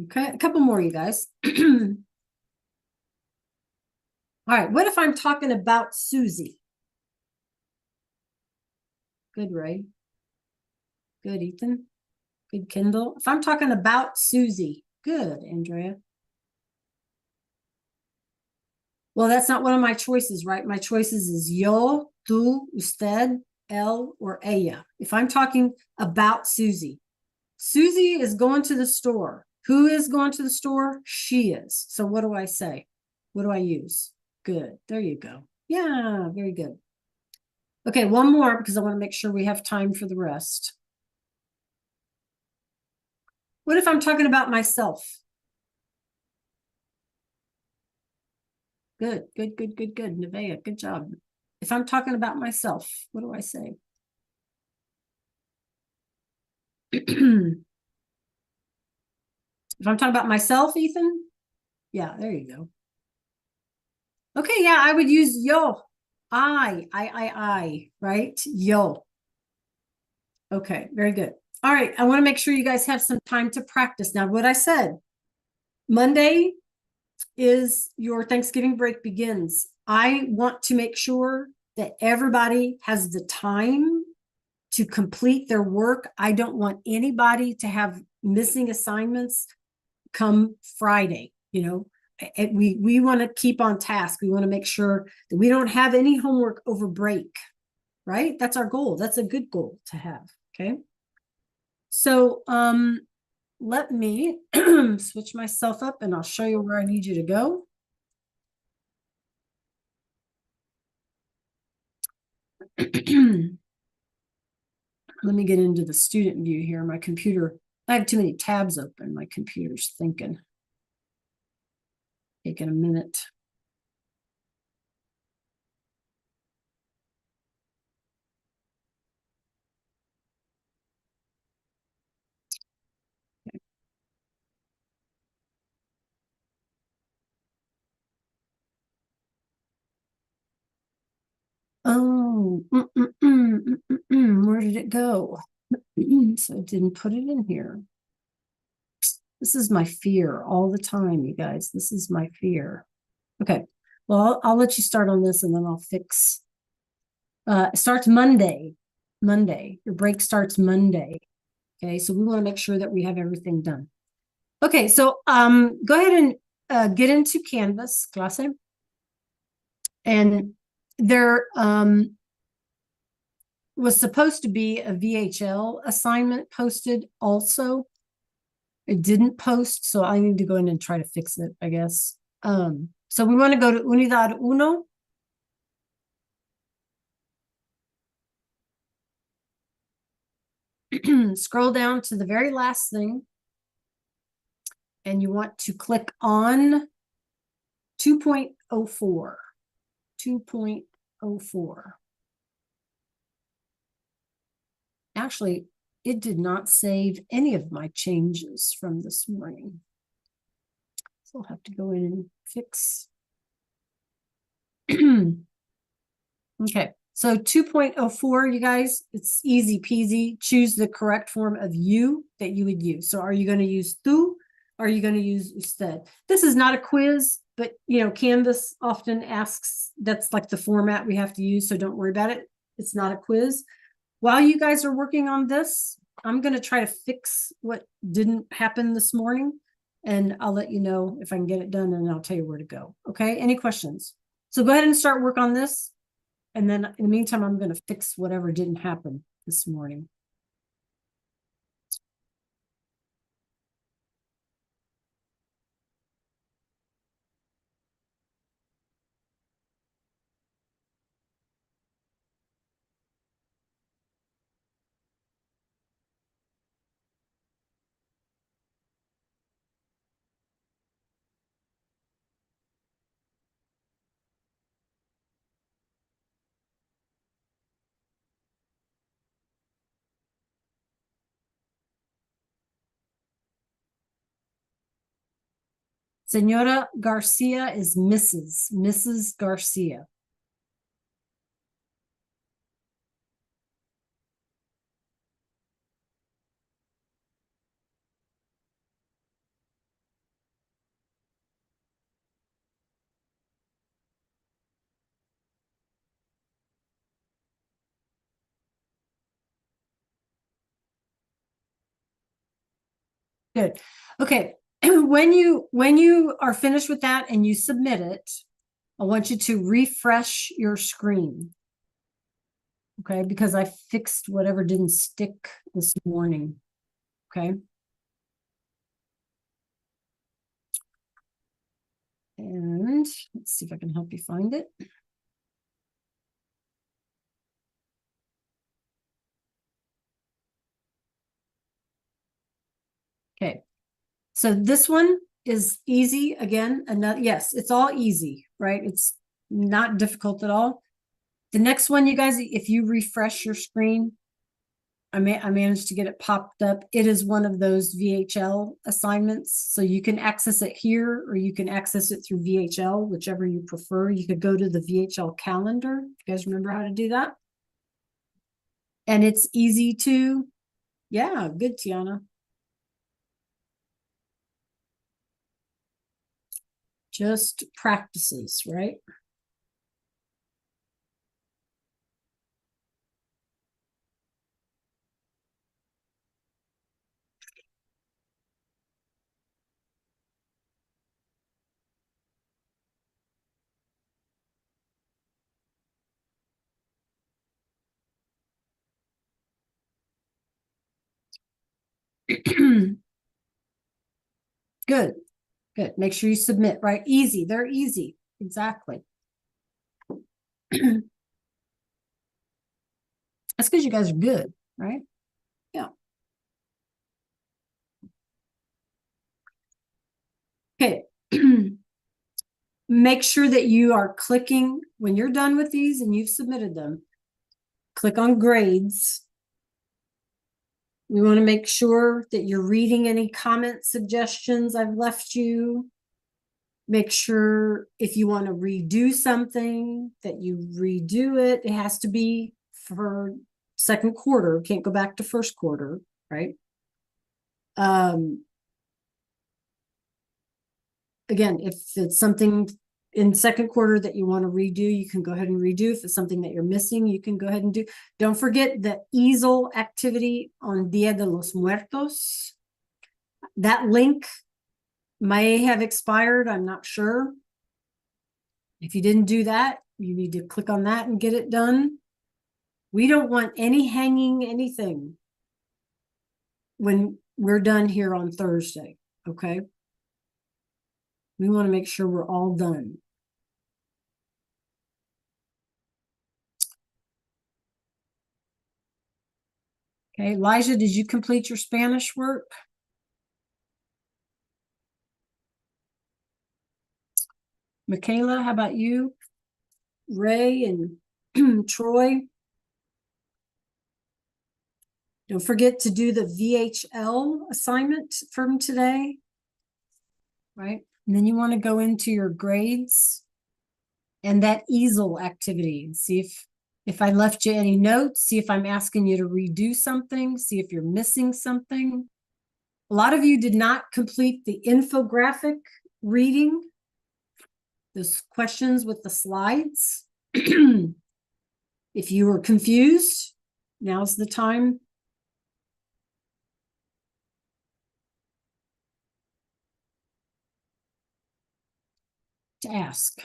Okay, a couple more, you guys. All right, what if I'm talking about Susie? Good, Ray. Good, Ethan. Good, Kendall. If I'm talking about Susie, good, Andrea. Well, that's not one of my choices, right? My choices is yo, tú, usted, él, or ella. If I'm talking about Susie, Susie is going to the store. Who is going to the store? She is. So what do I say? What do I use? Good. There you go. Yeah, very good. Okay, one more because I want to make sure we have time for the rest. What if I'm talking about myself? Good, good, good, good, good. Nevaeh, good job. If I'm talking about myself, what do I say? If I'm talking about myself, Ethan? Yeah, there you go. Okay, yeah, I would use yo. I, right? Yo. Okay, very good. All right, I want to make sure you guys have some time to practice. Now, what I said, Monday is your Thanksgiving break begins. I want to make sure that everybody has the time to complete their work. I don't want anybody to have missing assignments come Friday. We want to keep on task. We want to make sure that we don't have any homework over break, right? That's our goal. That's a good goal to have. Okay. So let me switch myself up and I'll show you where I need you to go. Let me get into the student view here. My computer, I have too many tabs open. My computer's thinking. Taking a minute. Oh, where did it go? So I didn't put it in here. This is my fear all the time, you guys. This is my fear. Okay, well, I'll let you start on this and then I'll fix. It starts Monday. Monday. Your break starts Monday. Okay, so we want to make sure that we have everything done. Okay, so go ahead and get into Canvas, clase. And there was supposed to be a VHL assignment posted also. It didn't post, so I need to go in and try to fix it, I guess. So we want to go to Unidad Uno. Scroll down to the very last thing. And you want to click on 2.04. 2.04. Actually, it did not save any of my changes from this morning. So I'll have to go in and fix. Okay, so 2.04, you guys, it's easy peasy. Choose the correct form of you that you would use. So are you going to use tú? Or are you going to use usted? This is not a quiz, but Canvas often asks, that's like the format we have to use. So don't worry about it. It's not a quiz. While you guys are working on this, I'm going to try to fix what didn't happen this morning. And I'll let you know if I can get it done and I'll tell you where to go. Okay, any questions? So go ahead and start work on this. And then in the meantime, I'm going to fix whatever didn't happen this morning. Senora Garcia is Mrs. Garcia. Good. Okay. When you are finished with that and you submit it, I want you to refresh your screen. Okay, because I fixed whatever didn't stick this morning. Okay. And let's see if I can help you find it. Okay. So this one is easy again. Another, yes, it's all easy, right? It's not difficult at all. The next one, you guys, if you refresh your screen, I managed to get it popped up. It is one of those VHL assignments. So you can access it here or you can access it through VHL, whichever you prefer. You could go to the VHL calendar. You guys remember how to do that? And it's easy to, yeah, good, Tiana. Just practices, right? Good, good. Make sure you submit, right? Easy, they're easy. Exactly. That's because you guys are good, right? Yeah. Okay. Make sure that you are clicking when you're done with these and you've submitted them. Click on grades. We want to make sure that you're reading any comment suggestions I've left you. Make sure if you want to redo something that you redo it. It has to be for second quarter. Can't go back to first quarter, right? Again, if it's something in second quarter that you want to redo, you can go ahead and redo. If it's something that you're missing, you can go ahead and do. Don't forget the easel activity on Dia de los Muertos. That link may have expired. I'm not sure. If you didn't do that, you need to click on that and get it done. We don't want any hanging anything when we're done here on Thursday, okay? We want to make sure we're all done. Okay, Elijah, did you complete your Spanish work? Michaela, how about you? Ray and Troy? Don't forget to do the VHL assignment from today, right? And then you want to go into your grades and that easel activity and see if I left you any notes, see if I'm asking you to redo something, see if you're missing something. A lot of you did not complete the infographic reading, those questions with the slides. If you were confused, now's the time. To ask.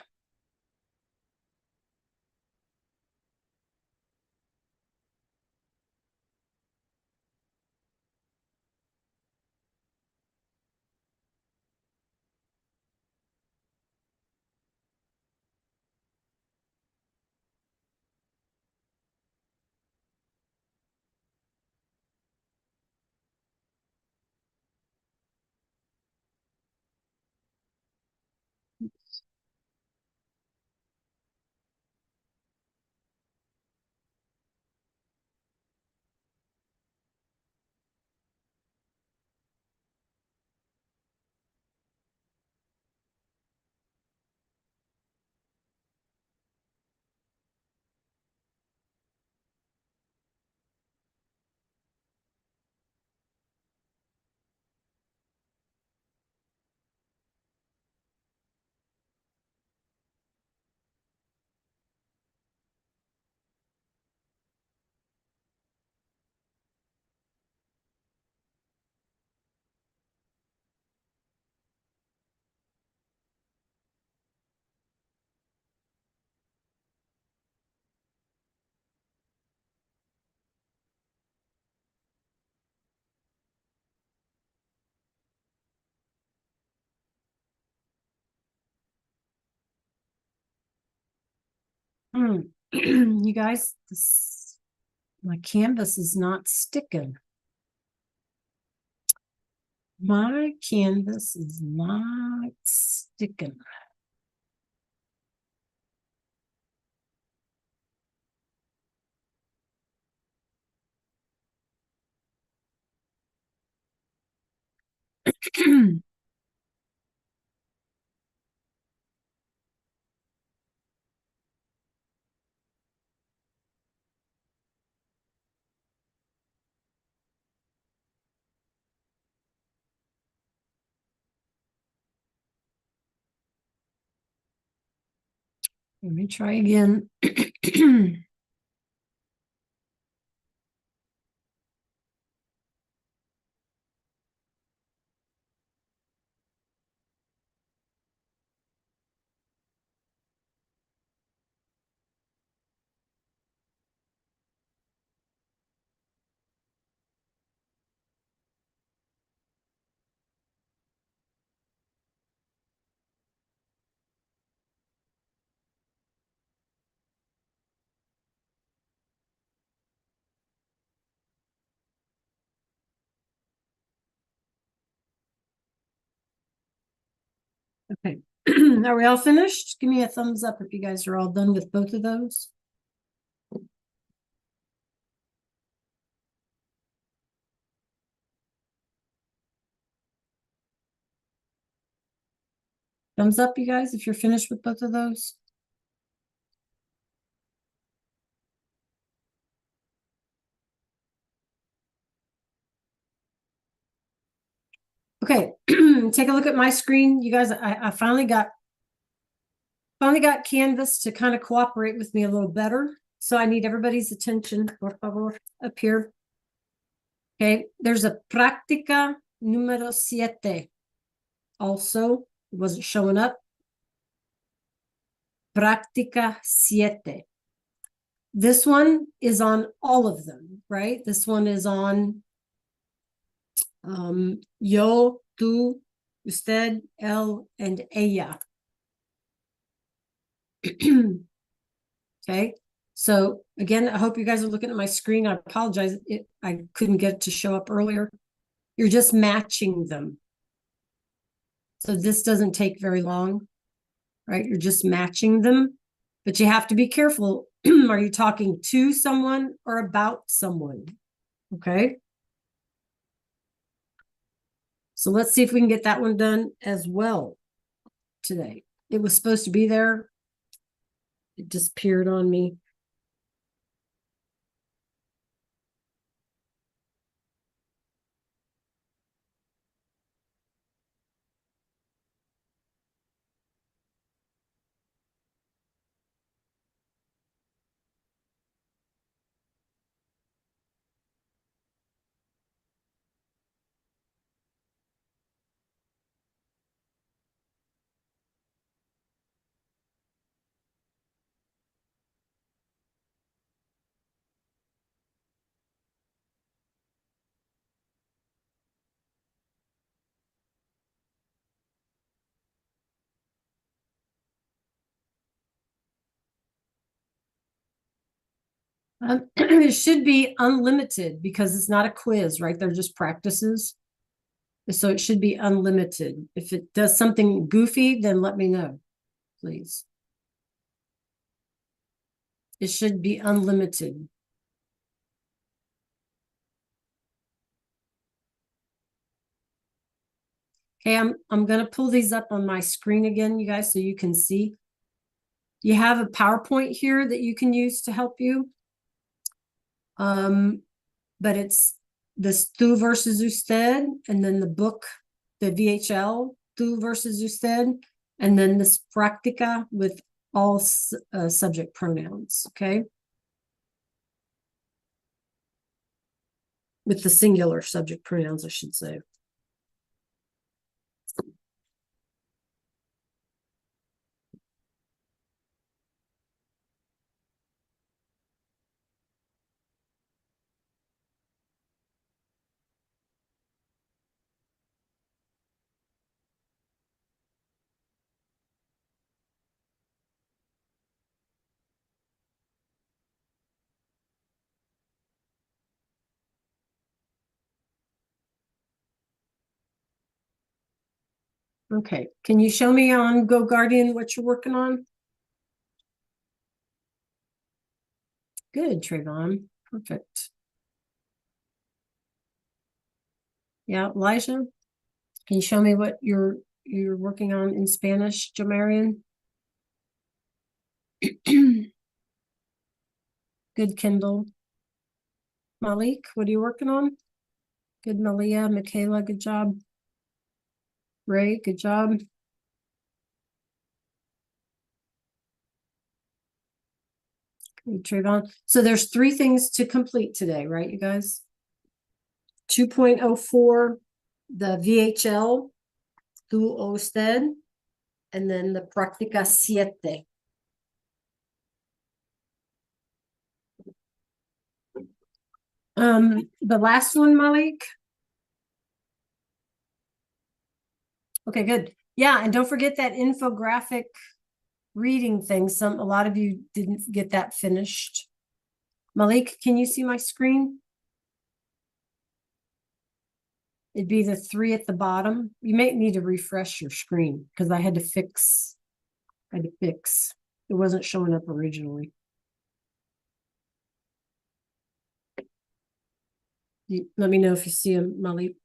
You guys, my canvas is not sticking. My canvas is not sticking. Let me try again. Okay. Are we all finished? Give me a thumbs up if you guys are all done with both of those. Thumbs up, you guys, if you're finished with both of those. Okay, take a look at my screen. You guys, I finally got Canvas to kind of cooperate with me a little better. So I need everybody's attention, por favor, up here. Okay, there's a práctica número 7. Also, it wasn't showing up. Práctica 7. This one is on all of them, right? This one is on yo, tú, usted, él, and ella. Okay, so again, I hope you guys are looking at my screen. I apologize, I couldn't get it to show up earlier. You're just matching them. So this doesn't take very long, right? You're just matching them, but you have to be careful. Are you talking to someone or about someone? Okay. So let's see if we can get that one done as well today. It was supposed to be there. It disappeared on me. It should be unlimited because it's not a quiz, right? They're just practices. So it should be unlimited. If it does something goofy, then let me know, please. It should be unlimited. Okay, I'm gonna pull these up on my screen again, you guys, so you can see. You have a PowerPoint here that you can use to help you. But it's this tú versus usted, and then the book, the VHL, tú versus usted, and then this práctica with all subject pronouns, okay? With the singular subject pronouns, I should say. Okay, can you show me on Go Guardian what you're working on? Good, Trayvon. Perfect. Yeah, Elijah, can you show me what you're working on in Spanish, Jamarian? Good, Kindle. Malik, what are you working on? Good, Malia, Michaela, good job. Ray, good job. Good, Trayvon. So there's 3 things to complete today, right, you guys? 2.04, the VHL, tu o usted, and then the Práctica 7. The last one, Malik. Okay, good. Yeah, and don't forget that infographic reading thing. A lot of you didn't get that finished. Malik, can you see my screen? It'd be the 3 at the bottom. You may need to refresh your screen because I had to fix. It wasn't showing up originally. Let me know if you see them, Malik.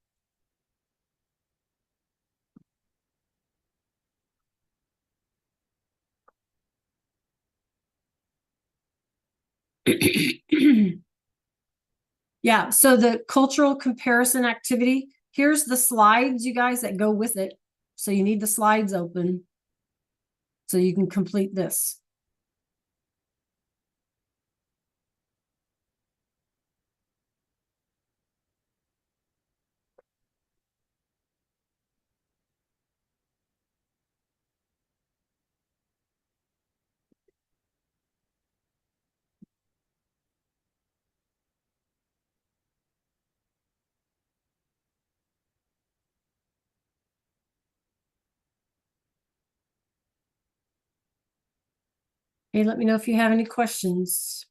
Yeah, so the cultural comparison activity, here's the slides, you guys, that go with it. So you need the slides open so you can complete this. Hey, let me know if you have any questions.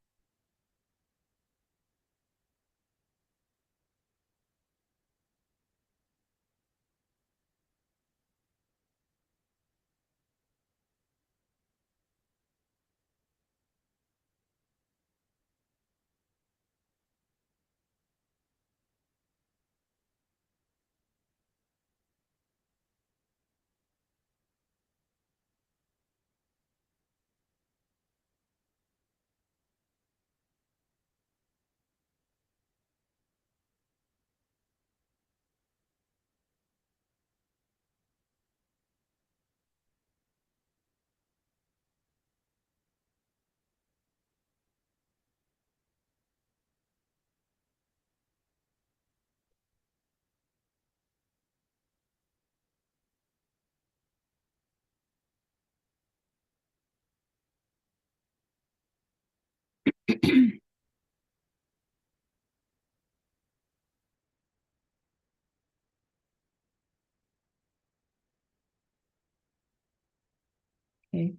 Okay.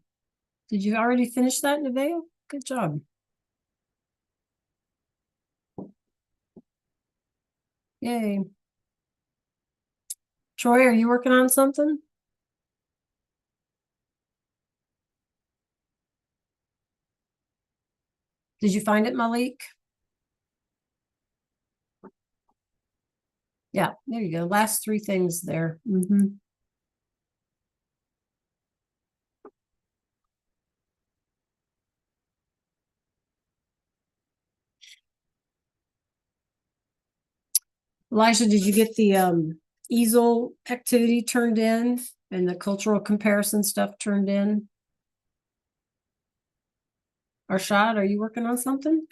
Did you already finish that, Nevaeh? Good job. Yay. Troy, are you working on something? Did you find it, Malik? Yeah, there you go. Last 3 things there. Elijah, did you get the easel activity turned in and the cultural comparison stuff turned in? Arshad, are you working on something?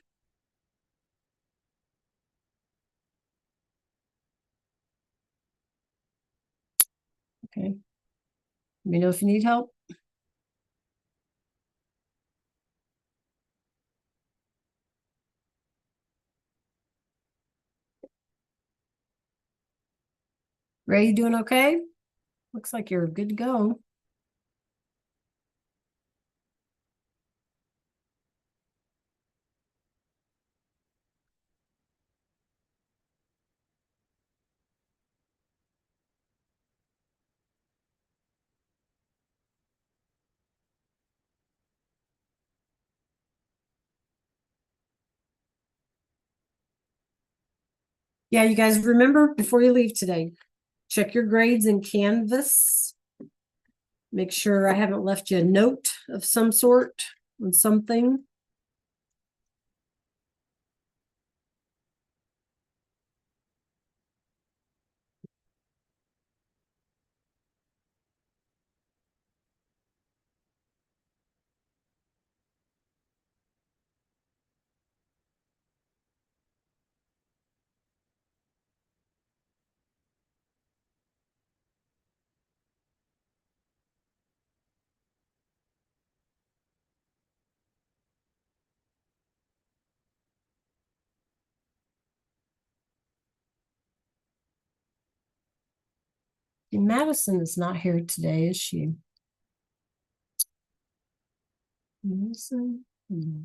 Okay. Let me know if you need help. Ray, you doing okay? Looks like you're good to go. Yeah, you guys remember before you leave today, check your grades in Canvas. Make sure I haven't left you a note of some sort on something. Madison is not here today, is she? Madison? No.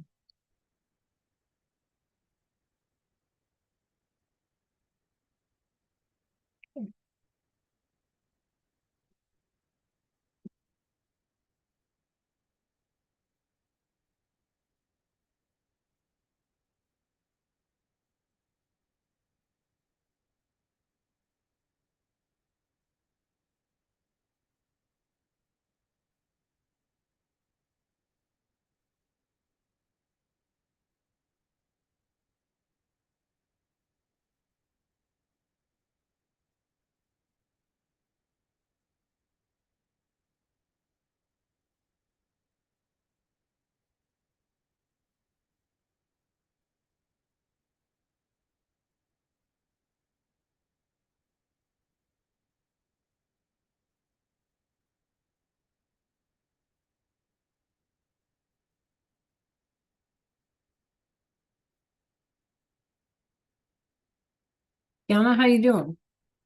Yana, how you doing?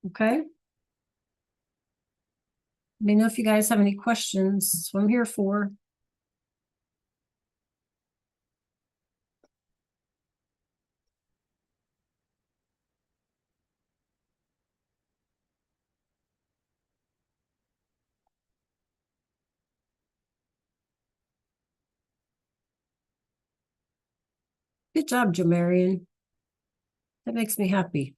Okay. Let me know if you guys have any questions. That's what I'm here for. Good job, Jamarian. That makes me happy.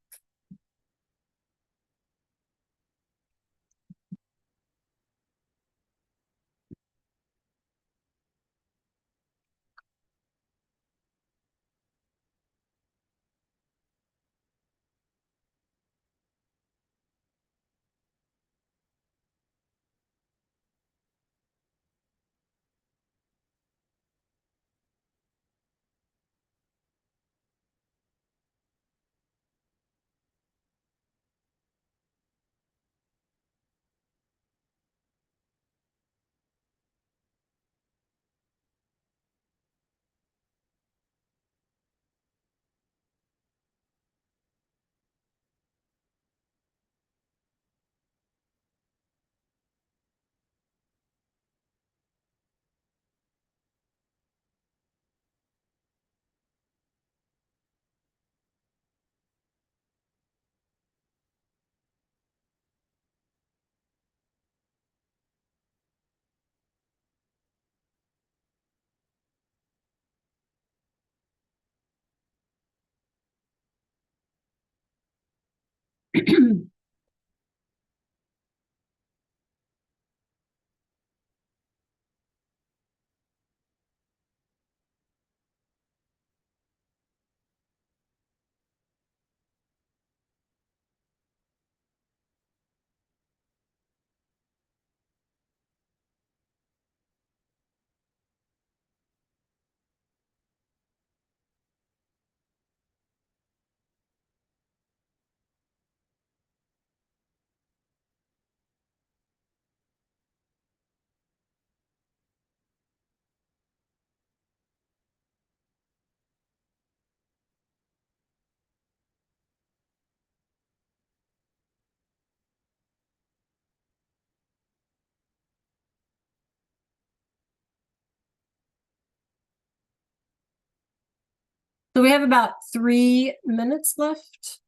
So we have about 3 minutes left.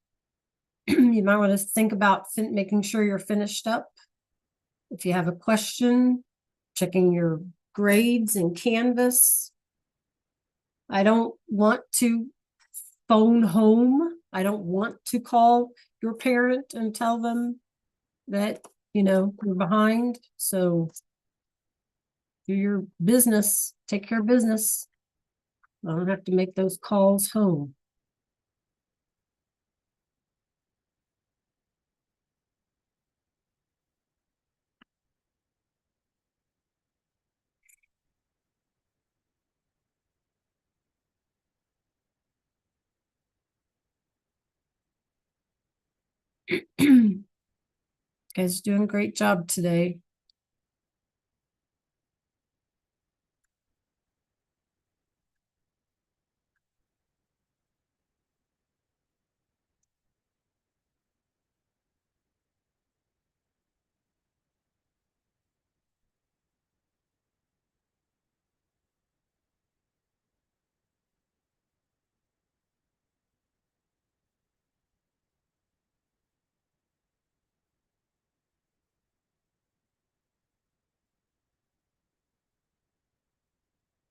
You might want to think about making sure you're finished up. If you have a question, checking your grades in Canvas. I don't want to phone home I don't want to call your parent and tell them that, you're behind. So do your business, take care of business. I don't have to make those calls home. Guys doing a great job today.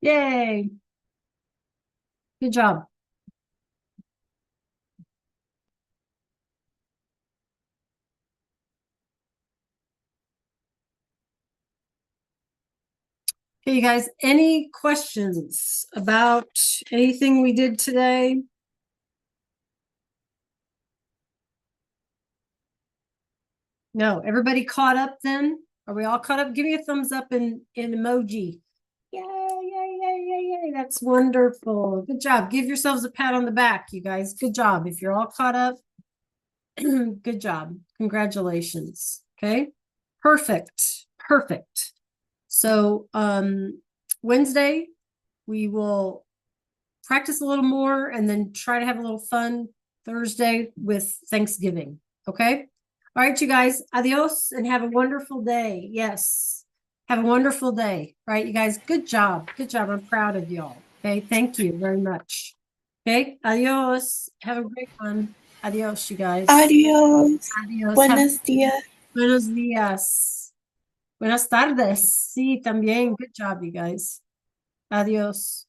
Yay. Good job. Okay, you guys, any questions about anything we did today? No, everybody caught up then? Are we all caught up? Give me a thumbs up in emoji. Yay, yay, yay, yay, yay. That's wonderful. Good job. Give yourselves a pat on the back, you guys. Good job. If you're all caught up, good job. Congratulations. Okay. Perfect. Perfect. So Wednesday, we will practice a little more and then try to have a little fun Thursday with Thanksgiving. Okay. All right, you guys. Adios and have a wonderful day. Yes. Have a wonderful day. All right, you guys. Good job. Good job. I'm proud of y'all. Okay. Thank you very much. Okay. Adios. Have a great one. Adios, you guys. Adiós. Adios. Buenos días. Buenos días. Buenas tardes. Sí, también. Good job, you guys. Adios.